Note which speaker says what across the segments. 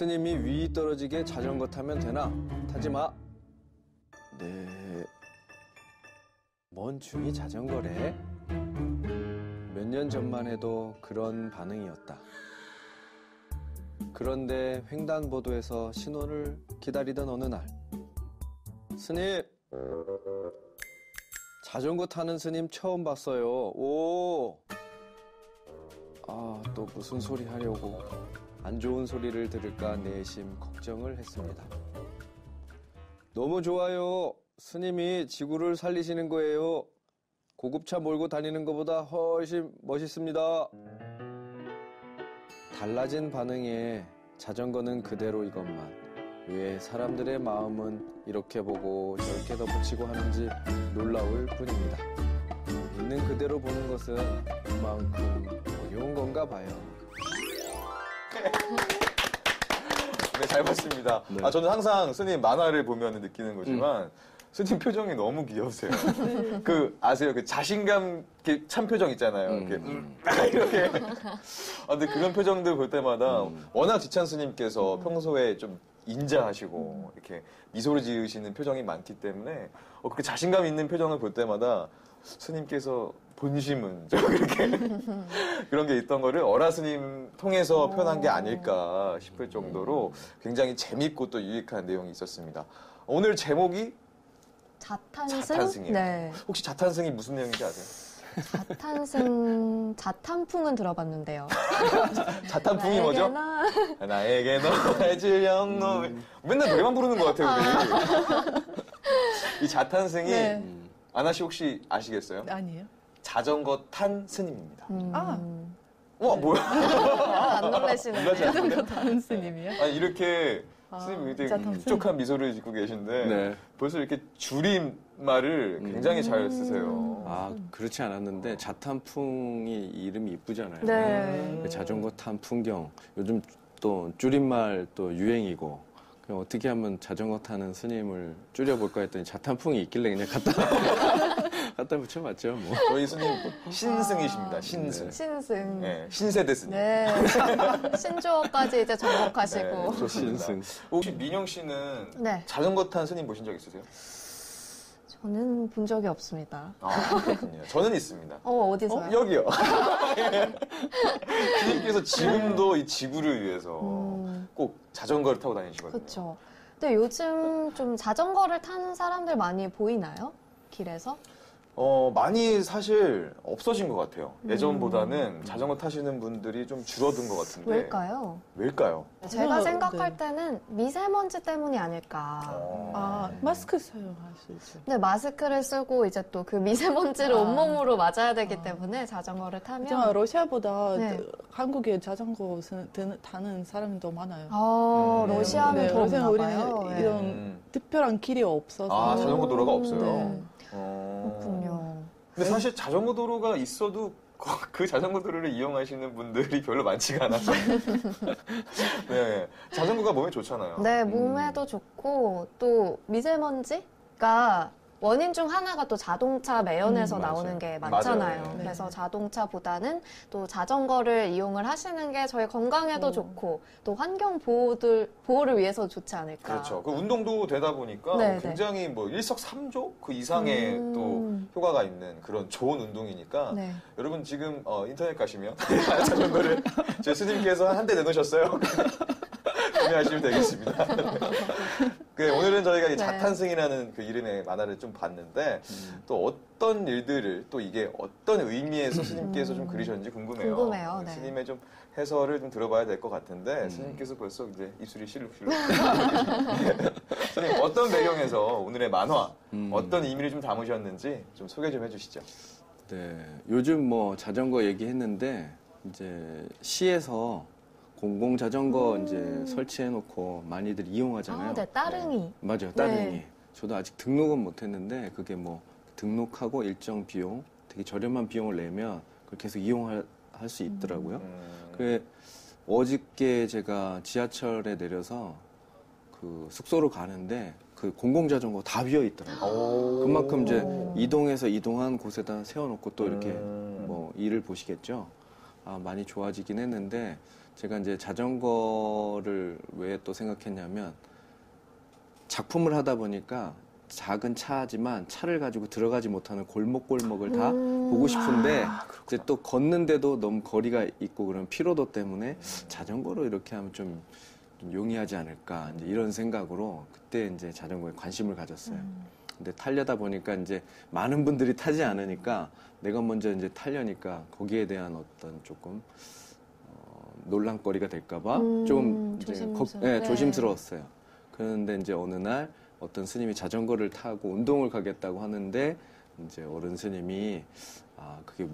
Speaker 1: 스님이 위 떨어지게 자전거 타면 되나? 타지 마. 네. 뭔 중이 자전거래? 몇 년 전만 해도 그런 반응이었다. 그런데 횡단보도에서 신호를 기다리던 어느 날, 스님! 자전거 타는 스님 처음 봤어요. 오! 아, 또 무슨 소리 하려고. 안 좋은 소리를 들을까 내심 걱정을 했습니다. 너무 좋아요. 스님이 지구를 살리시는 거예요. 고급차 몰고 다니는 것보다 훨씬 멋있습니다. 달라진 반응에 자전거는 그대로 이것만. 왜 사람들의 마음은 이렇게 보고 저렇게 덧붙이고 하는지 놀라울 뿐입니다. 있는 그대로 보는 것은 그만큼 어려운 건가 봐요.
Speaker 2: 네, 잘 봤습니다.
Speaker 1: 네.
Speaker 2: 저는 항상 스님 만화를 보면 느끼는 거지만 스님 표정이 너무 귀여우세요. 아세요? 그 자신감 이렇게 찬 표정 있잖아요. 이렇게. 근데 그런 표정들 볼 때마다 워낙 지찬 스님께서 평소에 좀 인자하시고 이렇게 미소를 지으시는 표정이 많기 때문에 그렇게 자신감 있는 표정을 볼 때마다 스님께서 본심은 좀 이렇게 그런 게 있던 거를 어라 스님 통해서 표현한 게 아닐까 싶을 정도로 굉장히 재밌고 또 유익한 내용이 있었습니다. 오늘 제목이
Speaker 3: 자탄승?
Speaker 2: 자탄승이에요.
Speaker 3: 네.
Speaker 2: 혹시 자탄승이 무슨 내용인지 아세요?
Speaker 3: 자탄승, 자탄풍은 들어봤는데요.
Speaker 2: 자탄풍이 뭐죠? 나에게 너의 질령 맨날 노래만 부르는 것 같아요, 우리. 이 자탄승이
Speaker 3: 네.
Speaker 2: 아나 씨 혹시 아시겠어요?
Speaker 4: 아니에요.
Speaker 2: 자전거 탄 스님입니다. 뭐야?
Speaker 3: 안 놀라시는
Speaker 2: 놀라지 않아요?
Speaker 4: 자전거 타는 스님이요?
Speaker 2: 아니, 이렇게 스님이 되게
Speaker 4: 자탄승.
Speaker 2: 흡족한 미소를 짓고 계신데
Speaker 1: 네.
Speaker 2: 벌써 이렇게 줄임말을 굉장히 잘 쓰세요.
Speaker 1: 아, 그렇지 않았는데 자탄풍이 이름이 이쁘잖아요.
Speaker 3: 네.
Speaker 1: 자전거 탄 풍경. 요즘 또 줄임말 또 유행이고. 그럼 어떻게 하면 자전거 타는 스님을 줄여볼까 했더니 자탄풍이 있길래 그냥 갖다 붙여봤죠. 뭐.
Speaker 2: 저희 스님 신승이십니다. 신승.
Speaker 3: 신승.
Speaker 2: 네, 신세대 스님.
Speaker 3: 네. 신조어까지 이제 접목하시고.
Speaker 2: 네, 좋습니다.
Speaker 1: 신승.
Speaker 2: 혹시 민영 씨는
Speaker 3: 네.
Speaker 2: 자전거 탄 스님 보신 적 있으세요?
Speaker 3: 저는 본 적이 없습니다.
Speaker 2: 그렇군요. 저는 있습니다.
Speaker 3: 어디서요?
Speaker 2: 여기요. 스님께서 지금도 이 지구를 위해서 꼭 자전거를 타고 다니시거든요.
Speaker 3: 그렇죠. 근데 요즘 좀 자전거를 타는 사람들 많이 보이나요? 길에서?
Speaker 2: 많이 사실 없어진 것 같아요. 예전보다는 자전거 타시는 분들이 좀 줄어든 것 같은데.
Speaker 3: 왜일까요?
Speaker 2: 왜일까요?
Speaker 3: 제가 생각할 때는 미세먼지 때문이 아닐까.
Speaker 4: 마스크 사용할 수 있죠.
Speaker 3: 근데 마스크를 쓰고 이제 또 그 미세먼지를 온몸으로 맞아야 되기 때문에 자전거를 타면.
Speaker 4: 진짜 러시아보다
Speaker 3: 네.
Speaker 4: 한국에 자전거 타는 사람이 더 많아요.
Speaker 3: 러시아는 더
Speaker 4: 러시아는
Speaker 3: 없나 봐요.
Speaker 4: 우리는
Speaker 3: 네.
Speaker 4: 이런 특별한 길이 없어서.
Speaker 2: 자전거 도로가 없어요?
Speaker 4: 네.
Speaker 3: 그렇군요.
Speaker 2: 근데 사실 자전거 도로가 있어도 그 자전거 도로를 이용하시는 분들이 별로 많지가 않아서. 네. 자전거가 몸에 좋잖아요.
Speaker 3: 네, 몸에도 좋고 또 미세먼지가 원인 중 하나가 또 자동차 매연에서 나오는 게 많잖아요.
Speaker 2: 맞아요.
Speaker 3: 그래서 자동차보다는 또 자전거를 이용을 하시는 게 저희 건강에도 좋고 또 환경 보호를 위해서 좋지 않을까.
Speaker 2: 그렇죠. 그 운동도 되다 보니까
Speaker 3: 네,
Speaker 2: 굉장히 뭐 일석삼조 그 이상의 또 효과가 있는 그런 좋은 운동이니까
Speaker 3: 네.
Speaker 2: 여러분 지금 인터넷 가시면 자전거를 제 스님께서 한 대 내놓으셨어요. 구매하시면 되겠습니다. 오늘은 저희가 이 자탄승이라는 그 이름의 만화를 좀 봤는데 또 어떤 일들을 또 이게 어떤 의미에서 스님께서 좀 그리셨는지 궁금해요.
Speaker 3: 궁금해요. 네.
Speaker 2: 스님의 좀 해설을 좀 들어봐야 될 것 같은데 스님께서 벌써 이제 입술이 실룩실룩. 스님 어떤 배경에서 오늘의 만화 어떤 의미를 좀 담으셨는지 좀 소개 좀 해주시죠.
Speaker 1: 네. 요즘 뭐 자전거 얘기했는데 이제 시에서 공공 자전거 이제 설치해놓고 많이들 이용하잖아요.
Speaker 3: 네, 따릉이.
Speaker 1: 맞아요, 따릉이. 저도 아직 등록은 못했는데 그게 뭐 등록하고 일정 비용, 되게 저렴한 비용을 내면 그걸 계속 이용할 수 있더라고요. 그게 어저께 제가 지하철에 내려서 그 숙소로 가는데 그 공공 자전거 다 비어 있더라고요. 그만큼 이제 이동해서 이동한 곳에다 세워놓고 또 이렇게 뭐 일을 보시겠죠. 많이 좋아지긴 했는데 제가 이제 자전거를 왜 또 생각했냐면 작품을 하다 보니까 작은 차지만 차를 가지고 들어가지 못하는 골목골목을 다 보고 싶은데 이제 또 걷는데도 너무 거리가 있고 그런 피로도 때문에 자전거로 이렇게 하면 좀 용이하지 않을까 이제 이런 생각으로 그때 이제 자전거에 관심을 가졌어요. 근데 타려다 보니까 이제 많은 분들이 타지 않으니까 내가 먼저 이제 타려니까 거기에 대한 어떤 조금 논란거리가 될까봐 좀 이제
Speaker 3: 조심스러워.
Speaker 1: 조심스러웠어요. 그런데 이제 어느 날 어떤 스님이 자전거를 타고 운동을 가겠다고 하는데 이제 어른 스님이 그게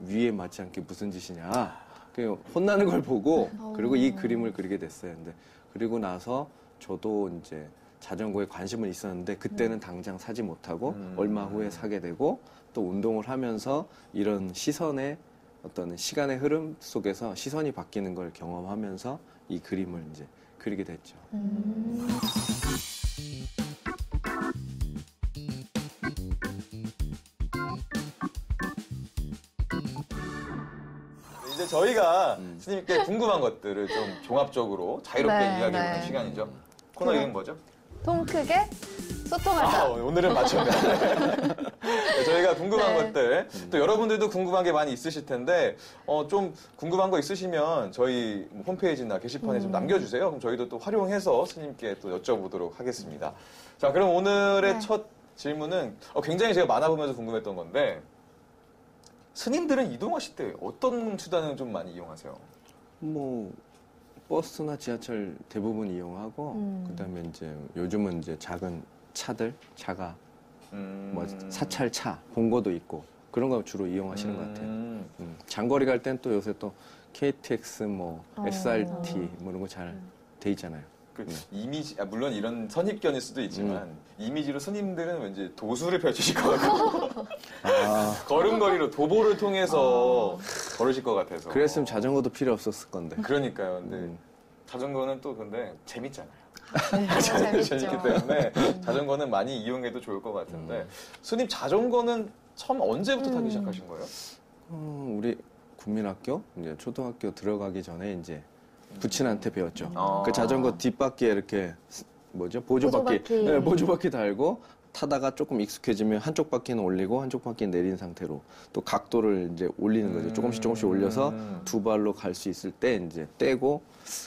Speaker 1: 위에 맞지 않게 무슨 짓이냐 그 혼나는 걸 보고 그리고 이 그림을 그리게 됐어요. 근데 그리고 나서 저도 이제 자전거에 관심은 있었는데 그때는 당장 사지 못하고 얼마 후에 사게 되고 또 운동을 하면서 이런 시선의 어떤 시간의 흐름 속에서 시선이 바뀌는 걸 경험하면서 이 그림을 이제 그리게 됐죠.
Speaker 2: 이제 저희가 스님께 궁금한 것들을 좀 종합적으로 자유롭게
Speaker 3: 네,
Speaker 2: 이야기해보는
Speaker 3: 네.
Speaker 2: 시간이죠. 코너 이름 뭐죠?
Speaker 3: 통 크게 소통하자.
Speaker 2: 오늘은 맞췄네. 네, 저희가 궁금한
Speaker 3: 네.
Speaker 2: 것들, 또 여러분들도 궁금한 게 많이 있으실 텐데, 좀 궁금한 거 있으시면 저희 홈페이지나 게시판에 좀 남겨주세요. 그럼 저희도 또 활용해서 스님께 또 여쭤보도록 하겠습니다. 자, 그럼 오늘의
Speaker 3: 네.
Speaker 2: 첫 질문은 굉장히 제가 만화보면서 궁금했던 건데, 스님들은 이동하실 때 어떤 수단을 좀 많이 이용하세요?
Speaker 1: 뭐 버스나 지하철 대부분 이용하고 그다음에 이제 요즘은 이제 작은 차들 차가 뭐 사찰차 본거도 있고 그런 거 주로 이용하시는 것 같아요. 장거리 갈 땐 또 요새 또 KTX 뭐 SRT 뭐 이런 거 잘 돼 있잖아요.
Speaker 2: 그 이미지, 물론 이런 선입견일 수도 있지만 이미지로 스님들은 왠지 도수를 펼치실 것 같고 걸음걸이로 도보를 통해서 걸으실 것 같아서.
Speaker 1: 그랬으면 자전거도 필요 없었을 건데.
Speaker 2: 그러니까요. 근데 자전거는 또 근데 재밌잖아요.
Speaker 3: 재밌죠.
Speaker 2: 재밌기 때문에 자전거는 많이 이용해도 좋을 것 같은데 스님 자전거는 처음 언제부터 타기 시작하신 거예요?
Speaker 1: 우리 국민학교 이제 초등학교 들어가기 전에 이제 부친한테 배웠죠. 그 자전거 뒷바퀴에 이렇게 뭐죠? 보조바퀴.
Speaker 3: 보조바퀴.
Speaker 1: 네, 보조바퀴 달고 타다가 조금 익숙해지면 한쪽 바퀴는 올리고 한쪽 바퀴는 내린 상태로 또 각도를 이제 올리는 거죠. 조금씩 올려서 두 발로 갈 수 있을 때 이제 떼고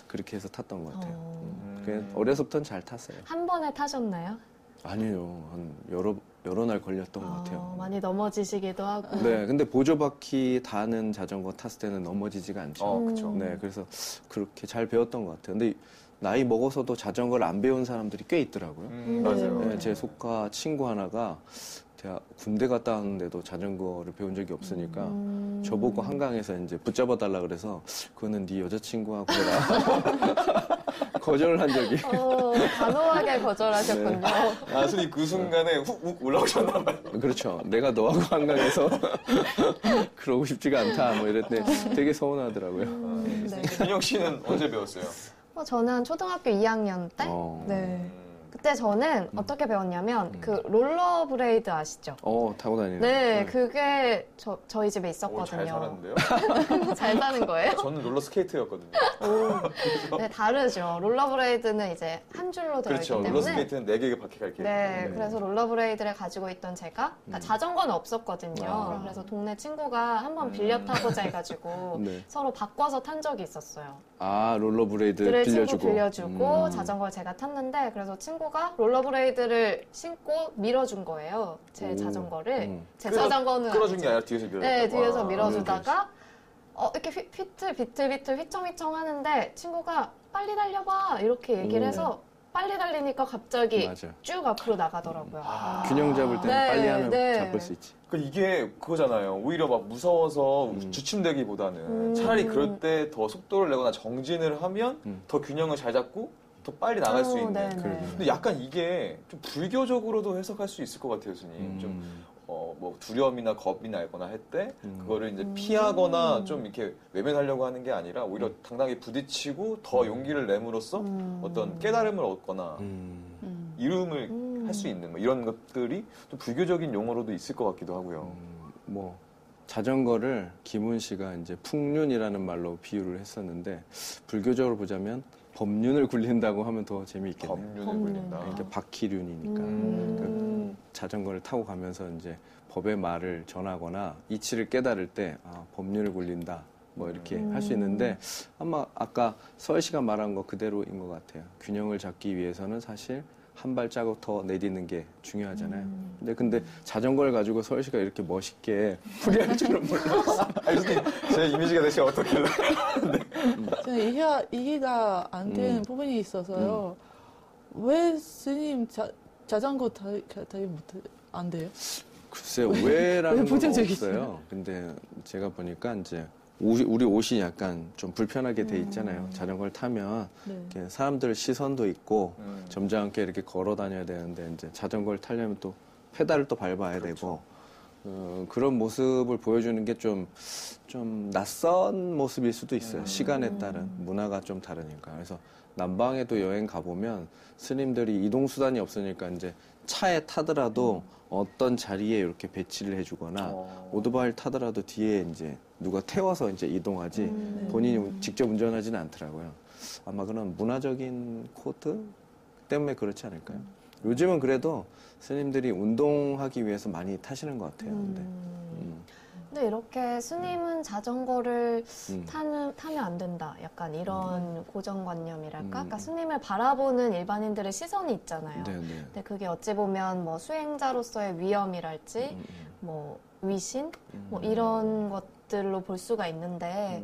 Speaker 1: 그렇게 해서 탔던 것 같아요. 그래서 어려서부터는 잘 탔어요.
Speaker 3: 한 번에 타셨나요?
Speaker 1: 아니에요. 한 여러 날 걸렸던 것 같아요.
Speaker 3: 많이 넘어지시기도 하고.
Speaker 1: 네, 근데 보조바퀴 다는 자전거 탔을 때는 넘어지지가 않죠.
Speaker 2: 그쵸.
Speaker 1: 네, 그래서 그렇게 잘 배웠던 것 같아요. 근데 나이 먹어서도 자전거를 안 배운 사람들이 꽤 있더라고요.
Speaker 2: 맞아요.
Speaker 1: 네, 제 조카 친구 하나가 대학 군대 갔다 왔는데도 자전거를 배운 적이 없으니까 저보고 한강에서 이제 붙잡아 달라 그래서 그거는 네 여자친구하고 해라. 거절을 한 적이.
Speaker 3: 단호하게 거절하셨군요.
Speaker 2: 스님 그 순간에 훅 올라오셨나 봐요.
Speaker 1: 그렇죠. 내가 너하고 한강에서 그러고 싶지가 않다. 뭐 이랬는데 되게 서운하더라고요.
Speaker 3: 네.
Speaker 2: 민영 씨는 언제 배웠어요?
Speaker 3: 저는 초등학교 2학년 때? 네. 그때 저는 어떻게 배웠냐면 그 롤러브레이드 아시죠?
Speaker 1: 타고 다니는.
Speaker 3: 네, 그게 저희 집에
Speaker 2: 잘
Speaker 3: 있었거든요.
Speaker 2: 살았는데요?
Speaker 3: 잘 사는 거예요?
Speaker 2: 저는 롤러스케이트였거든요.
Speaker 3: 네, 다르죠. 롤러브레이드는 이제 한 줄로 되어
Speaker 2: 그렇죠.
Speaker 3: 있기 때문에.
Speaker 2: 롤러스케이트는 4개의 바퀴가 이렇게.
Speaker 3: 네, 그래서 롤러브레이드를 가지고 있던 제가, 그러니까 자전거는 없었거든요. 그래서 동네 친구가 한번 빌려 타보자 해가지고
Speaker 1: 네.
Speaker 3: 서로 바꿔서 탄 적이 있었어요.
Speaker 1: 롤러브레이드
Speaker 3: 들을
Speaker 1: 빌려주고.
Speaker 3: 친구 빌려주고 자전거를 제가 탔는데 그래서 친구가 롤러브레이드를 신고 밀어준 거예요. 제 자전거를. 제 자전거는
Speaker 2: 끌어준 게
Speaker 3: 아니죠.
Speaker 2: 아니라 뒤에서 밀어준
Speaker 3: 네, 뒤에서
Speaker 2: 와.
Speaker 3: 밀어주다가 이렇게 비틀비틀 휘청휘청 하는데 친구가 빨리 달려봐 이렇게 얘기를 해서 빨리 달리니까 갑자기
Speaker 1: 맞아.
Speaker 3: 쭉 앞으로 나가더라고요.
Speaker 1: 균형 잡을 때는
Speaker 3: 네,
Speaker 1: 빨리 하면
Speaker 3: 네.
Speaker 1: 잡을 수 있지.
Speaker 2: 이게 그거잖아요. 오히려 막 무서워서 주춤되기보다는 차라리 그럴 때 더 속도를 내거나 정진을 하면 더 균형을 잘 잡고 더 빨리 나갈 수 있는.
Speaker 3: 네, 네.
Speaker 2: 근데 약간 이게 좀 불교적으로도 해석할 수 있을 것 같아요, 스님. 좀 뭐 두려움이나 겁이 나거나 할 때 그거를 이제 피하거나 좀 이렇게 외면하려고 하는 게 아니라 오히려 당당히 부딪히고 더 용기를 내므로써 어떤 깨달음을 얻거나 이룸을 할 수 있는 뭐 이런 것들이 좀 불교적인 용어로도 있을 것 같기도 하고요.
Speaker 1: 뭐 자전거를 김훈 씨가 이제 풍륜이라는 말로 비유를 했었는데 불교적으로 보자면 법륜을 굴린다고 하면 더 재미있겠네요.
Speaker 2: 법륜을
Speaker 3: 법륜.
Speaker 2: 굴린다.
Speaker 1: 그러니까 박희륜이니까 자전거를 타고 가면서 이제 법의 말을 전하거나 이치를 깨달을 때 법륜을 굴린다 뭐 이렇게 할 수 있는데 아마 아까 서울 씨가 말한 거 그대로인 것 같아요. 균형을 잡기 위해서는 사실 한 발자국 더 내딛는 게 중요하잖아요. 근데 자전거를 가지고 서울 씨가 이렇게 멋있게 풀이할 줄은 몰랐어요.
Speaker 2: 아니, 제 이미지가 대체 어떻길래?
Speaker 4: 저는 이해가 안 되는 부분이 있어서요. 왜 스님 자전거 타기 안 돼요?
Speaker 1: 글쎄요, 왜라는 건
Speaker 4: 부정적이세요?
Speaker 1: 없어요. 근데 제가 보니까 이제 우리 옷이 약간 좀 불편하게 돼 있잖아요. 자전거를 타면
Speaker 4: 네.
Speaker 1: 이렇게 사람들 시선도 있고 점잖게 이렇게 걸어 다녀야 되는데 이제 자전거를 타려면 또 페달을 또 밟아야 되고 그런 모습을 보여주는 게 좀 낯선 모습일 수도 있어요. 시간에 따른 문화가 좀 다르니까. 그래서 남방에도 여행 가보면 스님들이 이동수단이 없으니까 이제 차에 타더라도 어떤 자리에 이렇게 배치를 해주거나 오토바이를 타더라도 뒤에 이제 누가 태워서 이제 이동하지 본인이 직접 운전하지는 않더라고요. 아마 그런 문화적인 코드 때문에 그렇지 않을까요? 요즘은 그래도 스님들이 운동하기 위해서 많이 타시는 것 같아요.
Speaker 3: 근데 이렇게 스님은 자전거를 타면 안 된다. 약간 이런 고정관념이랄까? 그러니까 스님을 바라보는 일반인들의 시선이 있잖아요.
Speaker 1: 네, 네.
Speaker 3: 근데 그게 어찌 보면 뭐 수행자로서의 위험이랄지, 뭐 위신, 뭐 이런 것들로 볼 수가 있는데,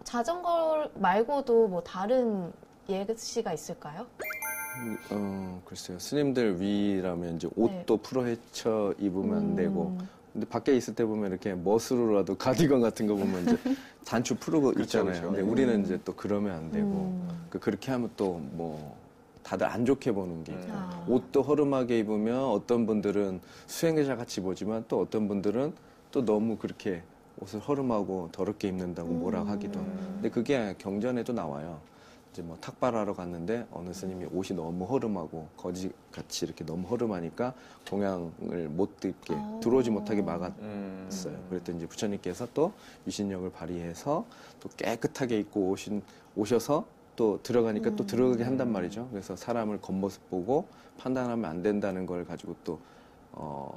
Speaker 3: 자전거 말고도 뭐 다른 예시가 있을까요?
Speaker 1: 글쎄요. 스님들 위라면 이제 옷도 풀어헤쳐 입으면 안 되고, 근데 밖에 있을 때 보면 이렇게 멋으로라도 가디건 같은 거 보면 이제 단추 풀고 있잖아요.
Speaker 2: 그렇죠.
Speaker 1: 근데 우리는 이제 또 그러면 안 되고, 그렇게 하면 또 뭐 다들 안 좋게 보는 게 있고, 옷도 허름하게 입으면 어떤 분들은 수행자 같이 보지만 또 어떤 분들은 또 너무 그렇게 옷을 허름하고 더럽게 입는다고 뭐라 하기도 하고. 근데 그게 경전에도 나와요. 이제 뭐 탁발하러 갔는데 어느 스님이 옷이 너무 허름하고 거지같이 이렇게 너무 허름하니까 공양을 못 듣게 들어오지 못하게 막았어요. 그랬더니 이제 부처님께서 또 위신력을 발휘해서 또 깨끗하게 입고 오셔서 또 들어가니까 또 들어가게 한단 말이죠. 그래서 사람을 겉모습 보고 판단하면 안 된다는 걸 가지고 또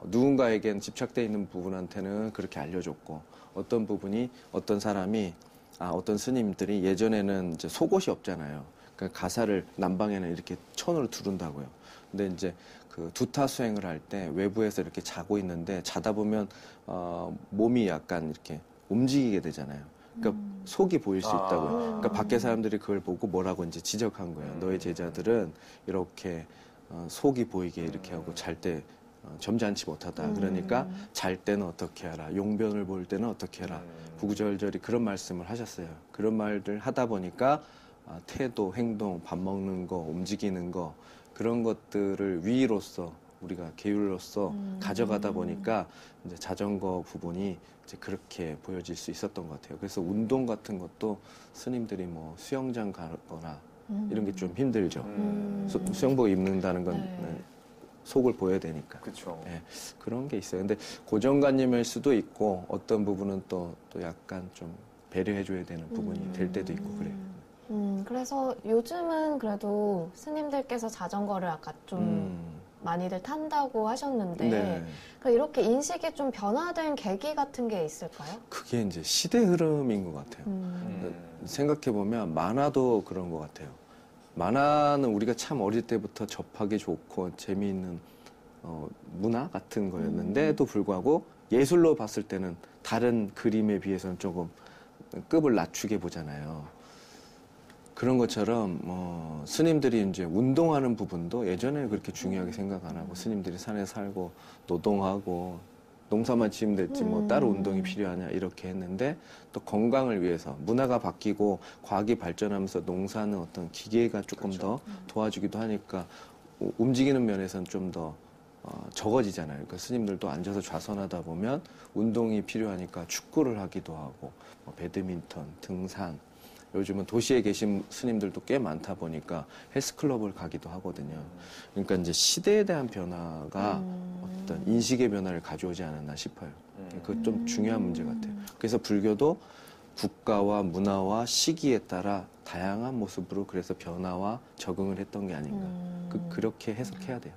Speaker 1: 누군가에겐 집착돼 있는 부분한테는 그렇게 알려줬고 어떤 부분이 어떤 사람이 어떤 스님들이 예전에는 이제 속옷이 없잖아요. 그러니까 가사를 남방에는 이렇게 천으로 두른다고요. 근데 이제 그 두타 수행을 할 때 외부에서 이렇게 자고 있는데 자다 보면 몸이 약간 이렇게 움직이게 되잖아요. 그러니까 속이 보일 수 있다고요. 그러니까 밖에 사람들이 그걸 보고 뭐라고 이제 지적한 거예요. 너의 제자들은 이렇게 속이 보이게 이렇게 하고 잘 때 점잖지 못하다. 그러니까 잘 때는 어떻게 하라. 용변을 볼 때는 어떻게 하라. 구구절절히 그런 말씀을 하셨어요. 그런 말들 하다 보니까 태도, 행동, 밥 먹는 거, 움직이는 거 그런 것들을 위로서 우리가 계율로서 가져가다 보니까 이제 자전거 부분이 이제 그렇게 보여질 수 있었던 것 같아요. 그래서 운동 같은 것도 스님들이 뭐 수영장 가거나 이런 게 좀 힘들죠. 수영복 입는다는 건
Speaker 3: 네.
Speaker 1: 속을 보여야 되니까.
Speaker 2: 그렇죠.
Speaker 1: 네, 그런 게 있어요. 근데 고정관념일 수도 있고 어떤 부분은 또 약간 좀 배려해줘야 되는 부분이 될 때도 있고 그래요.
Speaker 3: 그래서 요즘은 그래도 스님들께서 자전거를 아까 좀 많이들 탄다고 하셨는데
Speaker 1: 네.
Speaker 3: 그러니까 이렇게 인식이 좀 변화된 계기 같은 게 있을까요?
Speaker 1: 그게 이제 시대 흐름인 것 같아요. 생각해보면 만화도 그런 것 같아요. 만화는 우리가 참 어릴 때부터 접하기 좋고 재미있는 문화 같은 거였는데도 불구하고 예술로 봤을 때는 다른 그림에 비해서는 조금 급을 낮추게 보잖아요. 그런 것처럼 스님들이 이제 운동하는 부분도 예전에 그렇게 중요하게 생각 안 하고 스님들이 산에 살고 노동하고 농사만 지으면 됐지 뭐 따로 운동이 필요하냐 이렇게 했는데 또 건강을 위해서 문화가 바뀌고 과학이 발전하면서 농사는 어떤 기계가 조금 더 도와주기도 하니까 움직이는 면에서는 좀 더 적어지잖아요. 그러니까 스님들도 앉아서 좌선하다 보면 운동이 필요하니까 축구를 하기도 하고 뭐 배드민턴, 등산 요즘은 도시에 계신 스님들도 꽤 많다 보니까 헬스클럽을 가기도 하거든요. 그러니까 이제 시대에 대한 변화가 어떤 인식의 변화를 가져오지 않았나 싶어요. 그거 좀 중요한 문제 같아요. 그래서 불교도 국가와 문화와 시기에 따라 다양한 모습으로 그래서 변화와 적응을 했던 게 아닌가. 그렇게 해석해야 돼요.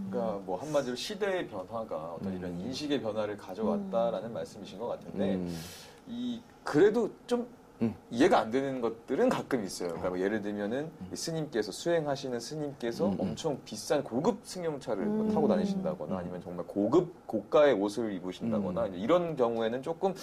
Speaker 2: 그러니까 뭐 한마디로 시대의 변화가 어떤 이런 인식의 변화를 가져왔다라는 말씀이신 것 같은데 이 그래도 좀 이해가 안 되는 것들은 가끔 있어요. 그러니까 뭐 예를 들면은 이 스님께서 수행하시는 스님께서 엄청 비싼 고급 승용차를 뭐 타고 다니신다거나 아니면 정말 고가의 옷을 입으신다거나 이런 경우에는 조금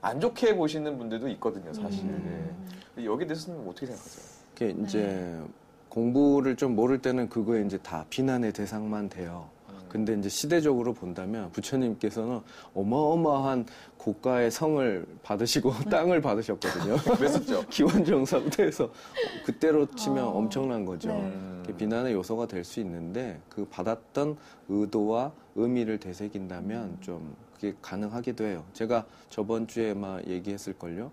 Speaker 2: 안 좋게 보시는 분들도 있거든요, 사실. 네. 여기에 대해서는 어떻게 생각하세요?
Speaker 1: 그게 이제 공부를 좀 모를 때는 그거에 이제 다 비난의 대상만 돼요. 근데 이제 시대적으로 본다면 부처님께서는 어마어마한 고가의 성을 받으시고 땅을 받으셨거든요.
Speaker 2: 그랬었죠.
Speaker 1: 기원정사부터해서 그때로 치면 엄청난 거죠.
Speaker 3: 네.
Speaker 1: 그게 비난의 요소가 될 수 있는데 그 받았던 의도와 의미를 되새긴다면 좀 그게 가능하기도 해요. 제가 저번 주에 막 얘기했을걸요.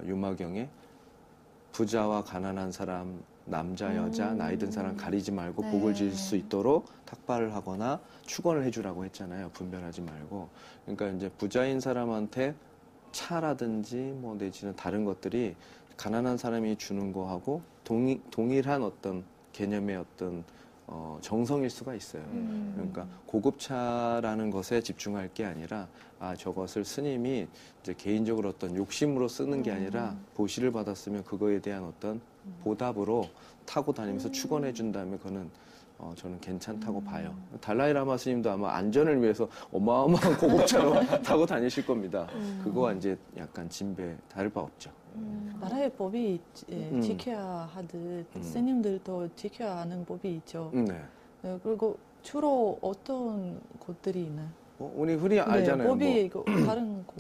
Speaker 1: 유마경에 부자와 가난한 사람, 남자, 여자, 나이 든 사람 가리지 말고
Speaker 3: 네.
Speaker 1: 복을 지을 수 있도록 탁발을 하거나 축원을 해주라고 했잖아요. 분별하지 말고. 그러니까 이제 부자인 사람한테 차라든지 뭐 내지는 다른 것들이 가난한 사람이 주는 거하고 동일한 어떤 개념의 어떤 정성일 수가 있어요. 그러니까 고급차라는 것에 집중할 게 아니라 저것을 스님이 이제 개인적으로 어떤 욕심으로 쓰는 게 아니라 보시를 받았으면 그거에 대한 어떤 보답으로 타고 다니면서 축원해 준다면 그거는 저는 괜찮다고 봐요. 달라이라마 스님도 아마 안전을 위해서 어마어마한 고급차로 타고 다니실 겁니다. 그거와 이제 약간 진배 다를 바 없죠.
Speaker 4: 나라의 법이 지켜야 하듯 스님들도 지켜야 하는 법이 있죠.
Speaker 1: 네.
Speaker 4: 네, 그리고 주로 어떤 곳들이 있나요?
Speaker 1: 우리 흔히 알잖아요.
Speaker 4: 법이 다른 곳.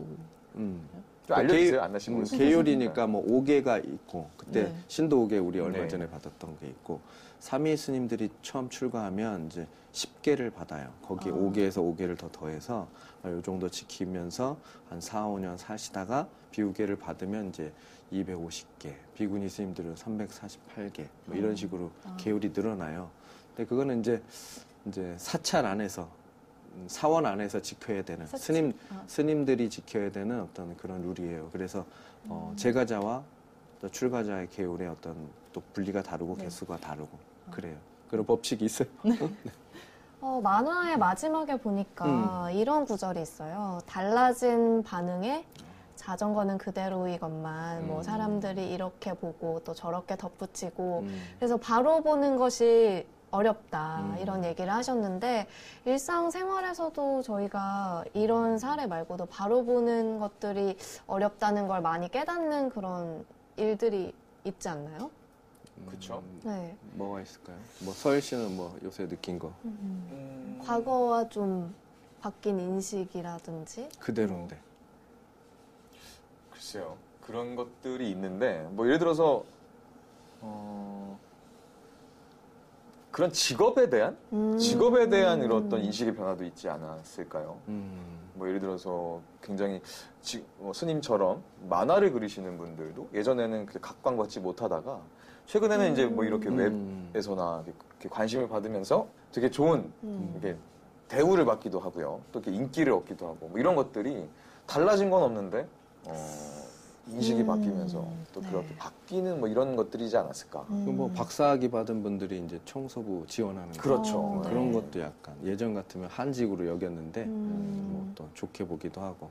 Speaker 2: 좀 알려주세요, 안 나신 분.
Speaker 1: 계율이니까 뭐 5개가 있고 그때
Speaker 4: 네.
Speaker 1: 신도 5개 우리 얼마
Speaker 2: 네.
Speaker 1: 전에 받았던 게 있고 삼위 스님들이 처음 출가하면 이제 10개를 받아요. 거기에 5개에서 5개를 더 더해서 요 정도 지키면서 한 4, 5년 사시다가 비우개를 받으면 이제 250개, 비구니 스님들은 348개 뭐 이런 식으로 계율이 늘어나요. 근데 그거는 이제 사찰 안에서 사원 안에서 지켜야 되는 스님들이 지켜야 되는 어떤 그런 룰이에요. 그래서 제가자와 또 출가자의 계율의 어떤 또 분리가 다르고 개수가 다르고 그래요. 그런 법칙이 있어요.
Speaker 3: 만화의 마지막에 보니까 이런 구절이 있어요. 달라진 반응에 자전거는 그대로이건만 뭐 사람들이 이렇게 보고 또 저렇게 덧붙이고 그래서 바로 보는 것이 어렵다 이런 얘기를 하셨는데 일상생활에서도 저희가 이런 사례 말고도 바로 보는 것들이 어렵다는 걸 많이 깨닫는 그런 일들이 있지 않나요?
Speaker 2: 그렇죠.
Speaker 3: 네.
Speaker 1: 뭐가 있을까요? 뭐 서일 씨는 뭐 요새 느낀 거
Speaker 3: 과거와 좀 바뀐 인식이라든지
Speaker 1: 그대로인데.
Speaker 2: 글쎄요. 그런 것들이 있는데 뭐 예를 들어서 그런 직업에 대한 이런 어떤 인식의 변화도 있지 않았을까요? 뭐 예를 들어서 굉장히 스님처럼 만화를 그리시는 분들도 예전에는 그렇게 각광받지 못하다가 최근에는 이제 뭐 이렇게 웹에서나 이렇게 관심을 받으면서 되게 좋은 이렇게 대우를 받기도 하고요. 또 이렇게 인기를 얻기도 하고 뭐 이런 것들이 달라진 건 없는데 인식이 바뀌면서 또 그렇게 바뀌는 뭐 이런 것들이지 않았을까.
Speaker 1: 뭐 박사학위 받은 분들이 이제 청소부 지원하는 거.
Speaker 2: 그렇죠.
Speaker 1: 그런 것도 약간 예전 같으면 한직으로 여겼는데 뭐 또 좋게 보기도 하고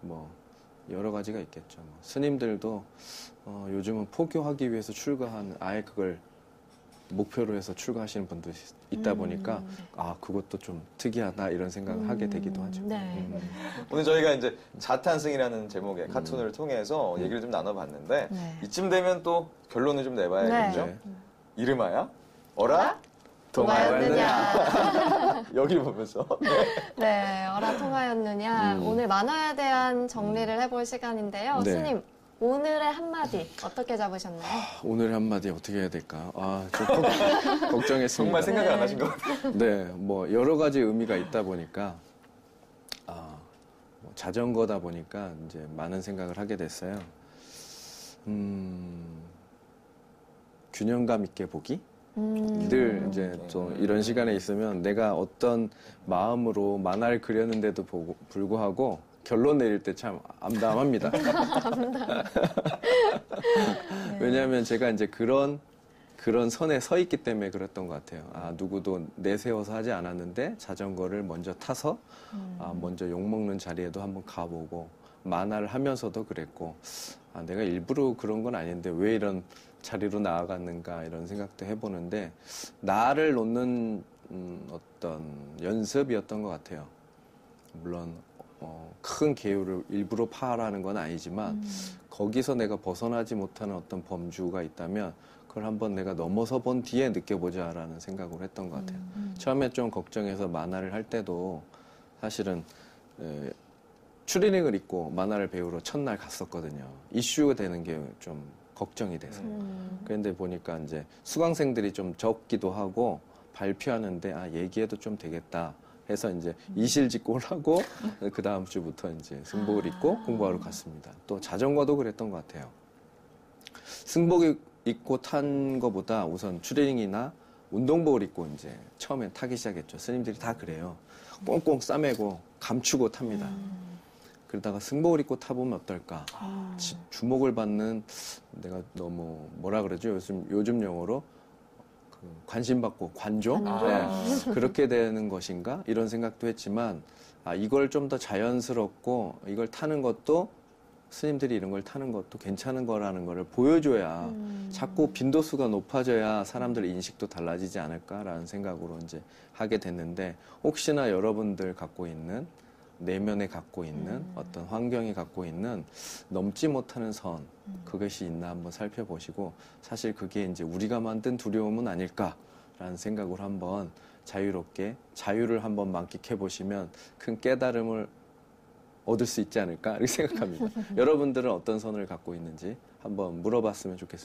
Speaker 1: 뭐 여러 가지가 있겠죠. 뭐 스님들도 요즘은 포교하기 위해서 출가한 아예 그걸 목표로 해서 출가하시는 분들이 있다 보니까 그것도 좀 특이하다 이런 생각을 하게 되기도 하죠.
Speaker 3: 네.
Speaker 2: 오늘 저희가 이제 자탄승이라는 제목의 카툰을 통해서 얘기를 좀 나눠봤는데
Speaker 3: 네.
Speaker 2: 이쯤 되면 또 결론을 좀 내봐야겠죠.
Speaker 1: 네.
Speaker 2: 이름하여 어라
Speaker 3: 통하였느냐.
Speaker 2: 여기 보면서
Speaker 3: 네, 어라 통하였느냐. 오늘 만화에 대한 정리를 해볼 시간인데요.
Speaker 1: 네.
Speaker 3: 스님, 오늘의 한마디 어떻게 잡으셨나요?
Speaker 1: 오늘 한마디 어떻게 해야 될까? 좀 걱정했습니다.
Speaker 2: 정말 생각을 안 하신 것 같아요.
Speaker 1: 네, 뭐 여러 가지 의미가 있다 보니까 뭐 자전거다 보니까 이제 많은 생각을 하게 됐어요. 균형감 있게 보기, 늘 이제 또 이런 시간에 있으면 내가 어떤 마음으로 만화를 그렸는데도 불구하고 결론 내릴 때 참 암담합니다. 왜냐하면 제가 이제 그런 선에 서 있기 때문에 그랬던 것 같아요. 아, 누구도 내세워서 하지 않았는데 자전거를 먼저 타서 먼저 욕먹는 자리에도 한번 가보고 만화를 하면서도 그랬고 아, 내가 일부러 그런 건 아닌데 왜 이런 자리로 나아갔는가 이런 생각도 해보는데 나를 놓는 어떤 연습이었던 것 같아요. 물론 큰 계율을 일부러 파하라는 건 아니지만 거기서 내가 벗어나지 못하는 어떤 범주가 있다면 그걸 한번 내가 넘어서 본 뒤에 느껴보자라는 생각을 했던 것 같아요. 처음에 좀 걱정해서 만화를 할 때도 사실은 추리닝을 입고 만화를 배우러 첫날 갔었거든요. 이슈가 되는 게 좀 걱정이 돼서. 그런데 보니까 이제 수강생들이 좀 적기도 하고 발표하는데 아 얘기해도 좀 되겠다 해서 이제 이실직고를 하고 그 다음 주부터 이제 승복을 입고 공부하러 갔습니다. 또 자전거도 그랬던 것 같아요. 승복 입고 탄 거보다 우선 추리닝이나 운동복을 입고 이제 처음엔 타기 시작했죠. 스님들이 다 그래요. 꽁꽁 싸매고 감추고 탑니다. 그러다가 승복을 입고 타보면 어떨까? 주목을 받는 내가 너무 뭐라 그러죠? 요즘 용어로 관심받고 관조? 네. 그렇게 되는 것인가? 이런 생각도 했지만 아, 이걸 좀 더 자연스럽고 이걸 타는 것도 스님들이 이런 걸 타는 것도 괜찮은 거라는 거를 보여줘야 자꾸 빈도수가 높아져야 사람들 인식도 달라지지 않을까라는 생각으로 이제 하게 됐는데 혹시나 여러분들 갖고 있는 내면에 갖고 있는 어떤 환경이 갖고 있는 넘지 못하는 선 그것이 있나 한번 살펴보시고 사실 그게 이제 우리가 만든 두려움은 아닐까라는 생각으로 한번 자유롭게 자유를 한번 만끽해 보시면 큰 깨달음을 얻을 수 있지 않을까 이렇게 생각합니다. 여러분들은 어떤 선을 갖고 있는지 한번 물어봤으면 좋겠습니다.